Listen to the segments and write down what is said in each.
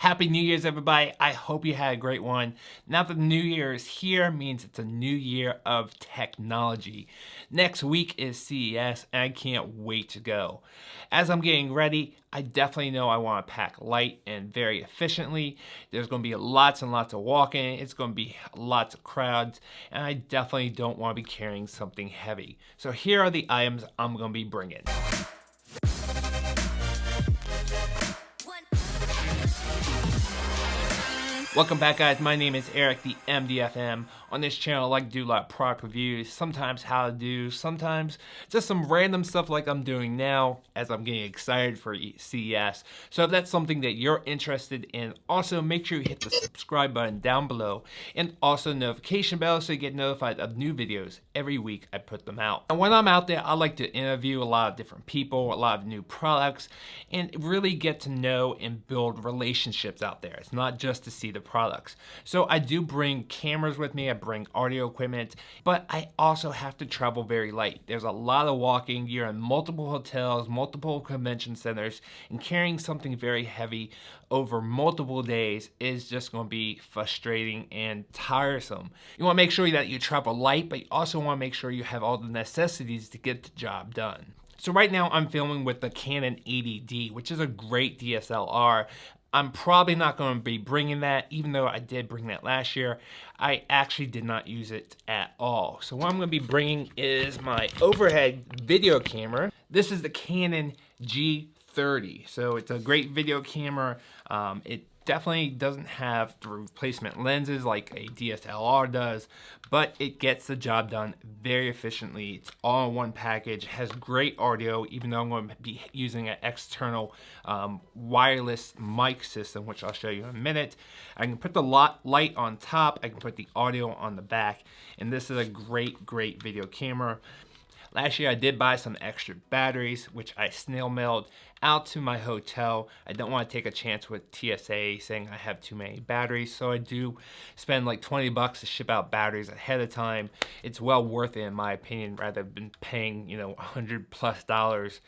Happy New Year's, everybody. I hope you had a great one. Now that the new year is here, means it's a new year of technology. Next week is CES, and I can't wait to go. As I'm getting ready, I definitely know I want to pack light and very efficiently. There's going to be lots and lots of walking. It's going to be lots of crowds, and I definitely don't want to be carrying something heavy. So here are the items I'm going to be bringing. Welcome back, guys. My name is Eric, the MDFM. On this channel, I like to do a lot of product reviews, sometimes how to do, sometimes just some random stuff like I'm doing now as I'm getting excited for CES. So if that's something that you're interested in, also make sure you hit the subscribe button down below and also notification bell so you get notified of new videos every week I put them out. And when I'm out there, I like to interview a lot of different people, a lot of new products, and really get to know and build relationships out there. It's not just to see the products. So I do bring cameras with me, I bring audio equipment, but I also have to travel very light. There's a lot of walking. You're in multiple hotels, multiple convention centers, and carrying something very heavy over multiple days is just going to be frustrating and tiresome. You want to make sure that you travel light, but you also want to make sure you have all the necessities to get the job done. So right now I'm filming with the Canon 80D, which is a great DSLR. I'm probably not going to be bringing that, even though I did bring that last year. I actually did not use it at all. So what I'm going to be bringing is my overhead video camera. This is the Canon G30. So it's a great video camera. It definitely doesn't have the replacement lenses like a DSLR does, but it gets the job done very efficiently. It's all in one package, has great audio, even though I'm going to be using an external wireless mic system, which I'll show you in a minute. I can put the light on top, I can put the audio on the back, and this is a great video camera. Last year I did buy some extra batteries, which I snail mailed out to my hotel. I don't want to take a chance with TSA saying I have too many batteries, so I do spend like 20 bucks to ship out batteries ahead of time. It's well worth it in my opinion, rather than paying, $100+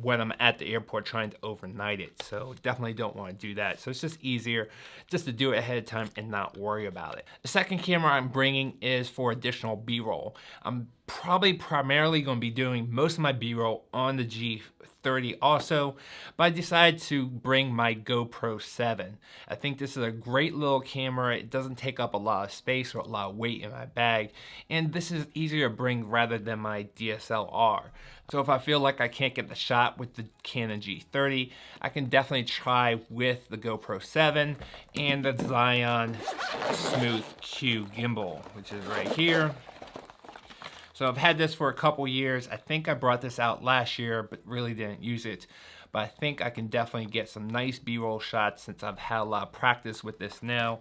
when I'm at the airport trying to overnight it. So definitely don't want to do that. So it's just easier just to do it ahead of time and not worry about it. The second camera I'm bringing is for additional B-roll. I'm probably primarily going to be doing most of my B-roll on the G30 also, but I decided to bring my GoPro 7. I think this is a great little camera. It doesn't take up a lot of space or a lot of weight in my bag, and this is easier to bring rather than my DSLR. So if I feel like I can't get the shot with the Canon G30, I can definitely try with the GoPro 7 and the Zion Smooth Q gimbal, which is right here. So I've had this for a couple years. I think I brought this out last year, but really didn't use it. But I think I can definitely get some nice B-roll shots since I've had a lot of practice with this now.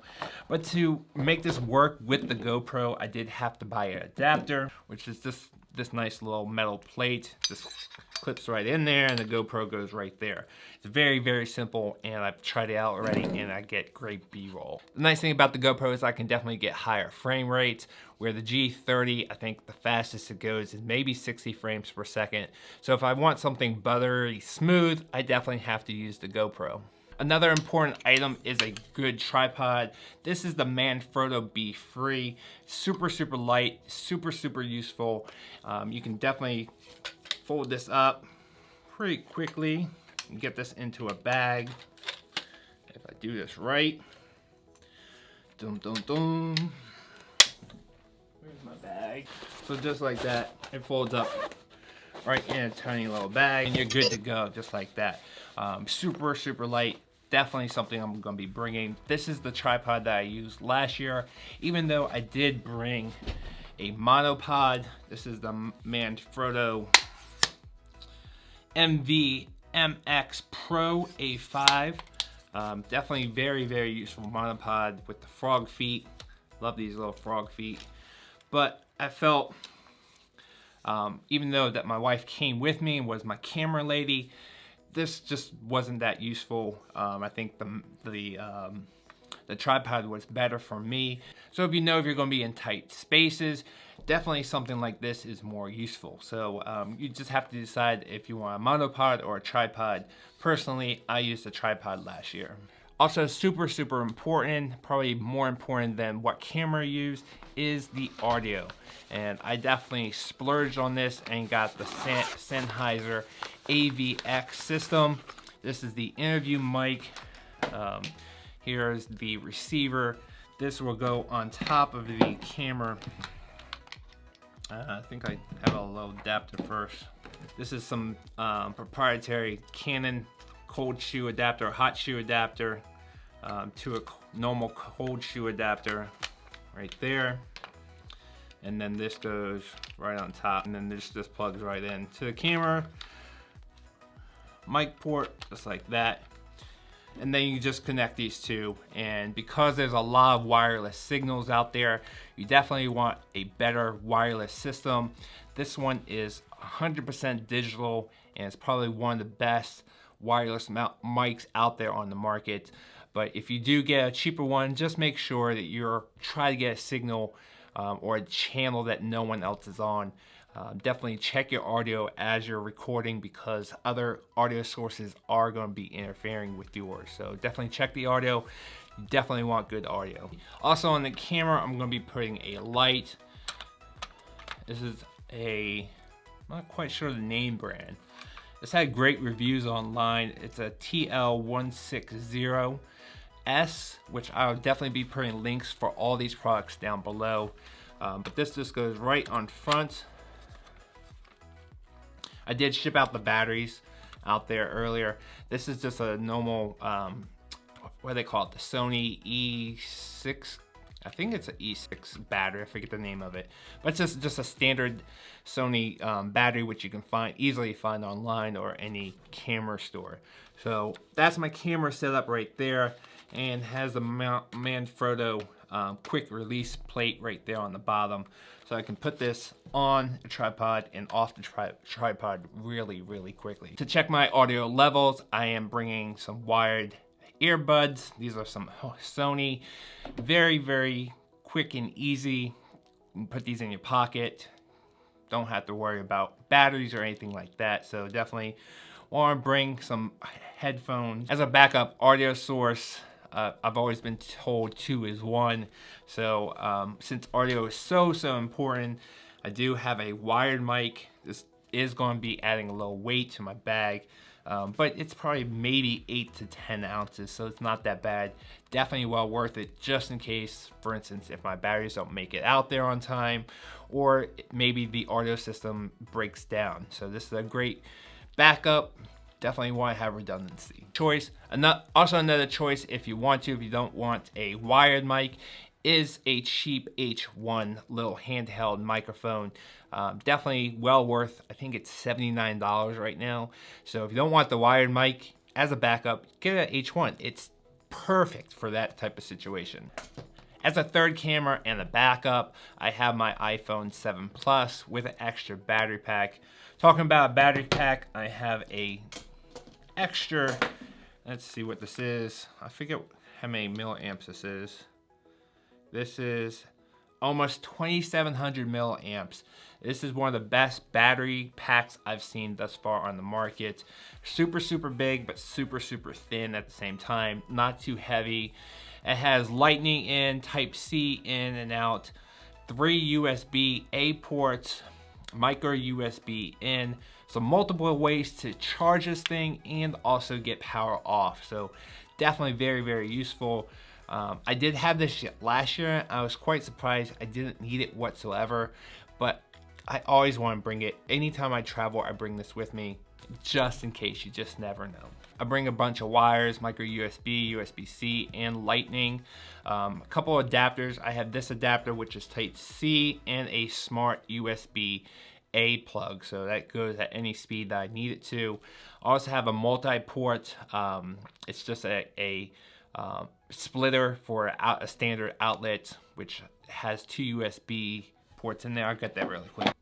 But to make this work with the GoPro, I did have to buy an adapter, which is this nice little metal plate. Just clips right in there and the GoPro goes right there. It's very simple, and I've tried it out already and I get great B-roll. The nice thing about the GoPro is I can definitely get higher frame rates, where the G30, I think the fastest it goes is maybe 60 frames per second. So if I want something buttery smooth, I definitely have to use the GoPro. Another important item is a good tripod. This is the Manfrotto B3. Super light, super useful. You can definitely fold this up pretty quickly and get this into a bag. If I do this right. Dum. Where's my bag? So just like that, it folds up right in a tiny little bag and you're good to go just like that. Super light. Definitely something I'm going to be bringing. This is the tripod that I used last year, even though I did bring a monopod. This is the Manfrotto MV-MX Pro A5. Definitely very useful monopod with the frog feet. Love these little frog feet. But I felt, even though that my wife came with me and was my camera lady, this just wasn't that useful. I think the tripod was better for me. So if you're going to be in tight spaces, definitely something like this is more useful. So you just have to decide if you want a monopod or a tripod. Personally, I used a tripod last year. Also super important, probably more important than what camera you use, is the audio. And I definitely splurged on this and got the Sennheiser AVX system. This is the interview mic. Here's the receiver. This will go on top of the camera. I think I have a little adapter first. This is some proprietary Canon cold shoe adapter, hot shoe adapter, to a normal cold shoe adapter right there. And then this goes right on top, and then this just plugs right in to the camera. Mic port, just like that. And then you just connect these two, and because there's a lot of wireless signals out there, you definitely want a better wireless system. This one is 100% digital, and it's probably one of the best wireless mics out there on the market. But if you do get a cheaper one, just make sure that you're trying to get a signal or a channel that no one else is on. Definitely check your audio as you're recording, because other audio sources are going to be interfering with yours. So definitely check the audio. You definitely want good audio. Also on the camera, I'm going to be putting a light. This is I'm not quite sure the name brand. This had great reviews online. It's a TL160S, which I'll definitely be putting links for all these products down below. But this just goes right on front. I did ship out the batteries out there earlier. This is just a normal, what do they call it? The Sony E6. I think it's an E6 battery. I forget the name of it. But it's just a standard Sony battery, which you can easily find online or any camera store. So that's my camera setup right there, and has the Manfrotto quick release plate right there on the bottom. So I can put this on a tripod and off the tripod really quickly. To check my audio levels, I am bringing some wired earbuds. These are some Sony, very quick and easy. You can put these in your pocket. Don't have to worry about batteries or anything like that. So definitely want to bring some headphones. As a backup audio source, I've always been told 2 is 1. So since audio is so important, I do have a wired mic. This is going to be adding a little weight to my bag, but it's probably maybe 8 to 10 ounces, so it's not that bad. Definitely well worth it, just in case, for instance, if my batteries don't make it out there on time, or maybe the audio system breaks down. So this is a great backup. Definitely want to have redundancy. Also another choice, if you want to, if you don't want a wired mic, is a cheap H1 little handheld microphone. Definitely well worth, I think it's $79 right now. So if you don't want the wired mic as a backup, get an H1. It's perfect for that type of situation. As a third camera and a backup, I have my iPhone 7 Plus with an extra battery pack. Talking about a battery pack, I have a extra, let's see what this is. I forget how many milliamps this is. This is almost 2,700 milliamps. This is one of the best battery packs I've seen thus far on the market. Super big, but super thin at the same time. Not too heavy. It has lightning in, type C in and out, 3 USB-A ports, micro USB in. So multiple ways to charge this thing and also get power off. So definitely very useful. I did have this last year. I was quite surprised. I didn't need it whatsoever, but I always want to bring it. Anytime I travel, I bring this with me, just in case. You just never know. I bring a bunch of wires, micro USB, USB-C, and lightning. A couple of adapters. I have this adapter, which is type C, and a smart USB-A plug, so that goes at any speed that I need it to. I also have a multi-port. It's just a splitter for a standard outlet, which has 2 USB ports in there. I'll get that really quick.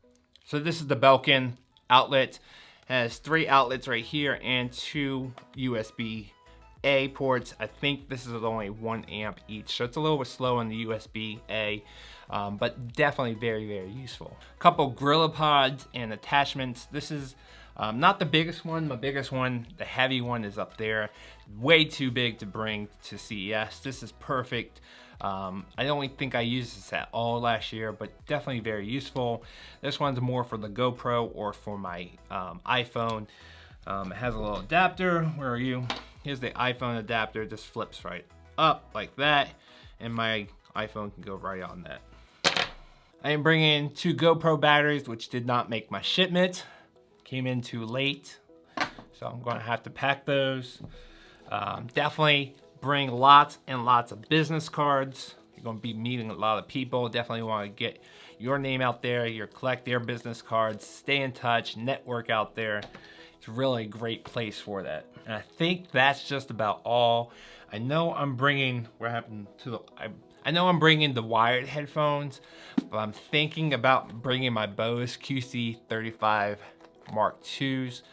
So this is the Belkin outlet. It has 3 outlets right here and 2 USB-A ports. I think this is only 1 amp each, so it's a little bit slow on the USB-A, but definitely very useful. Couple Gorilla Pods and attachments. This is not the biggest one. My biggest one, the heavy one, is up there. way too big to bring to CES. This is perfect. I don't think I used this at all last year, but definitely very useful. This one's more for the GoPro or for my iPhone. It has a little adapter. Where are you? Here's the iPhone adapter. It just flips right up like that, and my iPhone can go right on that. I am bringing 2 GoPro batteries, which did not make my shipment. Came in too late, so I'm going to have to pack those. Definitely bring lots and lots of business cards. You're going to be meeting a lot of people. Definitely want to get your name out there, collect their business cards, stay in touch, network out there. It's really a great place for that. And I think that's just about all. I know I'm bringing, I know I'm bringing the wired headphones, but I'm thinking about bringing my Bose QC35 Mark IIs.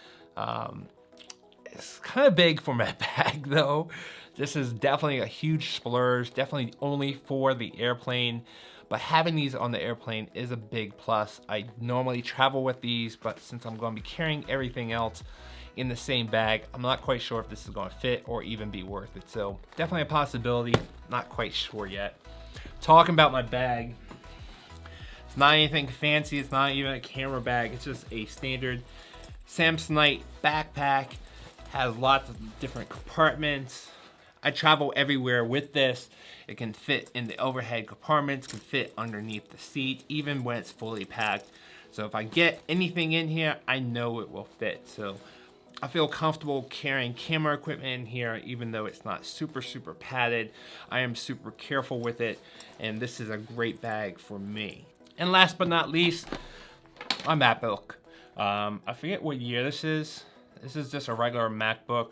It's kind of big for my bag though. This is definitely a huge splurge, definitely only for the airplane, but having these on the airplane is a big plus. I normally travel with these, but since I'm going to be carrying everything else in the same bag, I'm not quite sure if this is going to fit or even be worth it. So definitely a possibility, not quite sure yet. Talking about my bag, it's not anything fancy, it's not even a camera bag, it's just a standard Samsonite backpack. Has lots of different compartments. I travel everywhere with this. It can fit in the overhead compartments, can fit underneath the seat, even when it's fully packed. So if I get anything in here, I know it will fit. So I feel comfortable carrying camera equipment in here, even though it's not super padded. I am super careful with it, and this is a great bag for me. And last but not least, my MacBook. I forget what year this is. This is just a regular MacBook.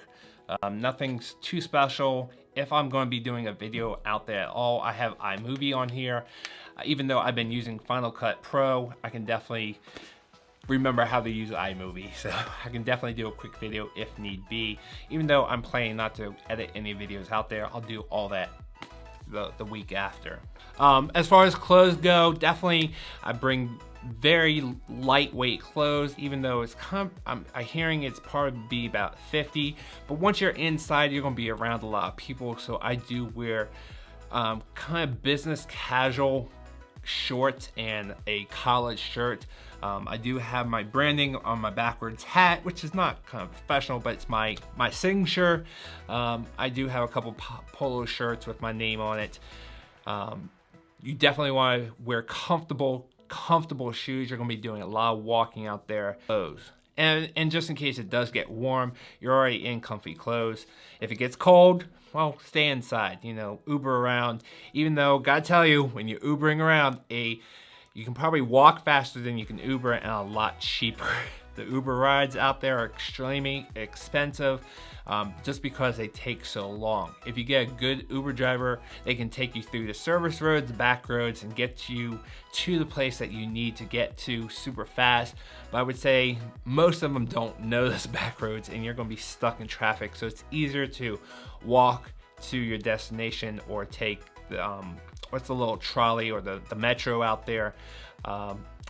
Nothing's too special. If I'm going to be doing a video out there at all, I have iMovie on here. Even though I've been using Final Cut Pro, I can definitely remember how to use iMovie. So I can definitely do a quick video if need be. Even though I'm planning not to edit any videos out there, I'll do all that the week after. As far as clothes go, definitely I bring very lightweight clothes, even though it's I'm hearing it's probably about 50, but once you're inside, you're gonna be around a lot of people. So I do wear kind of business casual shorts and a collared shirt. I do have my branding on my backwards hat, which is not kind of professional, but it's my signature. I do have a couple polo shirts with my name on it. You definitely want to wear comfortable shoes. You're gonna be doing a lot of walking out there. And just in case it does get warm, you're already in comfy clothes. If it gets cold, well, stay inside, you know, Uber around. Even though, gotta tell you, when you're Ubering around, you can probably walk faster than you can Uber and a lot cheaper. The Uber rides out there are extremely expensive just because they take so long. If you get a good Uber driver, they can take you through the service roads, back roads, and get you to the place that you need to get to super fast. But I would say most of them don't know those back roads, and you're gonna be stuck in traffic. So it's easier to walk to your destination or take the, what's the little trolley or the metro out there.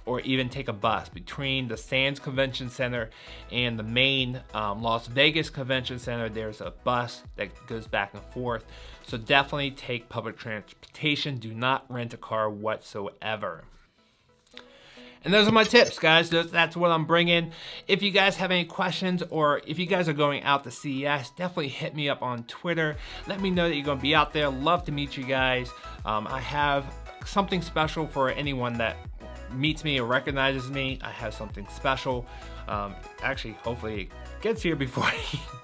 Or even take a bus. Between the Sands Convention Center and the main Las Vegas Convention Center, there's a bus that goes back and forth. So definitely take public transportation. Do not rent a car whatsoever. And those are my tips, guys. That's what I'm bringing. If you guys have any questions, or if you guys are going out to CES, definitely hit me up on Twitter. Let me know that you're going to be out there. Love to meet you guys. I have something special for anyone that meets me or recognizes me. I have something special. Actually, hopefully it gets here before I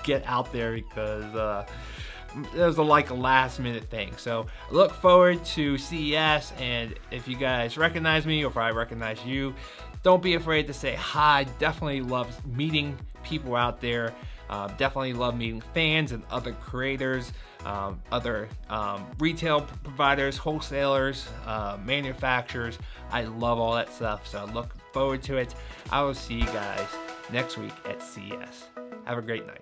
get out there, because it was a last minute thing. So look forward to CES, and if you guys recognize me or if I recognize you, don't be afraid to say hi. Definitely love meeting people out there. Definitely love meeting fans and other creators, other retail providers, wholesalers, manufacturers. I love all that stuff, so I look forward to it. I will see you guys next week at CES. Have a great night.